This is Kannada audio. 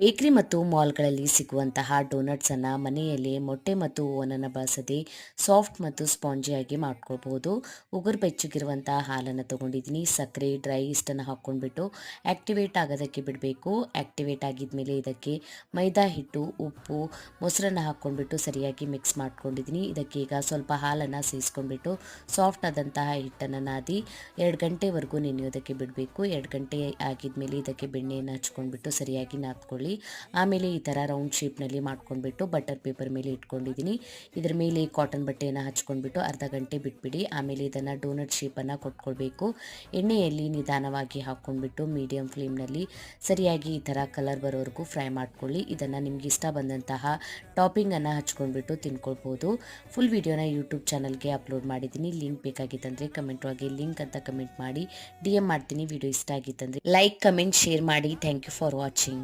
ಬೇಕರಿ ಮತ್ತು ಮಾಲ್ಗಳಲ್ಲಿ ಸಿಗುವಂತಹ ಡೋನಟ್ಸನ್ನು ಮನೆಯಲ್ಲಿ ಮೊಟ್ಟೆ ಮತ್ತು ಓವನನ್ನು ಬಳಸದೆ ಸಾಫ್ಟ್ ಮತ್ತು ಸ್ಪಾಂಜಿಯಾಗಿ ಮಾಡ್ಕೊಳ್ಬೋದು. ಉಗುರು ಬೆಚ್ಚಗಿರುವಂತಹ ಹಾಲನ್ನು ತೊಗೊಂಡಿದ್ದೀನಿ, ಸಕ್ಕರೆ, ಡ್ರೈ ಈಸ್ಟನ್ನು ಹಾಕ್ಕೊಂಡ್ಬಿಟ್ಟು ಆ್ಯಕ್ಟಿವೇಟ್ ಆಗೋದಕ್ಕೆ ಬಿಡಬೇಕು. ಆ್ಯಕ್ಟಿವೇಟ್ ಆಗಿದ್ಮೇಲೆ ಇದಕ್ಕೆ ಮೈದಾ ಹಿಟ್ಟು, ಉಪ್ಪು, ಮೊಸರನ್ನು ಹಾಕ್ಕೊಂಡ್ಬಿಟ್ಟು ಸರಿಯಾಗಿ ಮಿಕ್ಸ್ ಮಾಡ್ಕೊಂಡಿದ್ದೀನಿ. ಇದಕ್ಕೆ ಈಗ ಸ್ವಲ್ಪ ಹಾಲನ್ನು ಸೇರಿಸ್ಕೊಂಡ್ಬಿಟ್ಟು ಸಾಫ್ಟ್ ಆದಂತಹ ಹಿಟ್ಟನ್ನು ನಾದಿ 2 ಗಂಟೆವರೆಗೂ ನೆನೆಯೋದಕ್ಕೆ ಬಿಡಬೇಕು. 2 ಗಂಟೆ ಆಗಿದ್ಮೇಲೆ ಇದಕ್ಕೆ ಬೆಣ್ಣೆಯನ್ನು ಹಚ್ಕೊಂಡ್ಬಿಟ್ಟು ಸರಿಯಾಗಿ ನಾದ್ಕೊಳ್ಳಿ. ಆಮೇಲೆ ಈ ಥರ ರೌಂಡ್ ಶೇಪ್ನಲ್ಲಿ ಮಾಡ್ಕೊಂಡ್ಬಿಟ್ಟು ಬಟರ್ ಪೇಪರ್ ಮೇಲೆ ಇಟ್ಕೊಂಡಿದ್ದೀನಿ. ಇದರ ಮೇಲೆ ಕಾಟನ್ ಬಟ್ಟೆಯನ್ನು ಹಚ್ಕೊಂಡ್ಬಿಟ್ಟು ಅರ್ಧ ಗಂಟೆ ಬಿಟ್ಬಿಡಿ. ಆಮೇಲೆ ಇದನ್ನು ಡೋನಟ್ ಶೇಪನ್ನು ಕೊಟ್ಕೊಳ್ಬೇಕು. ಎಣ್ಣೆಯಲ್ಲಿ ನಿಧಾನವಾಗಿ ಹಾಕ್ಕೊಂಡ್ಬಿಟ್ಟು ಮೀಡಿಯಂ ಫ್ಲೇಮ್ನಲ್ಲಿ ಸರಿಯಾಗಿ ಈ ಥರ ಕಲರ್ ಬರೋವರೆಗೂ ಫ್ರೈ ಮಾಡ್ಕೊಳ್ಳಿ. ಇದನ್ನು ನಿಮ್ಗೆ ಇಷ್ಟ ಬಂದಂತಹ ಟಾಪಿಂಗನ್ನು ಹಚ್ಕೊಂಡ್ಬಿಟ್ಟು ತಿನ್ಕೊಳ್ಬೋದು. ಫುಲ್ ವಿಡಿಯೋನ ಯೂಟ್ಯೂಬ್ ಚಾನಲ್ಗೆ ಅಪ್ಲೋಡ್ ಮಾಡಿದ್ದೀನಿ. ಲಿಂಕ್ ಬೇಕಾಗಿತ್ತಂದರೆ ಕಮೆಂಟ್ ಒಳಗೆ ಲಿಂಕ್ ಅಂತ ಕಮೆಂಟ್ ಮಾಡಿ DM ಮಾಡ್ತೀನಿ. ವಿಡಿಯೋ ಇಷ್ಟ ಆಗಿತ್ತಂದರೆ ಲೈಕ್, ಕಮೆಂಟ್, ಶೇರ್ ಮಾಡಿ. Thank you for watching.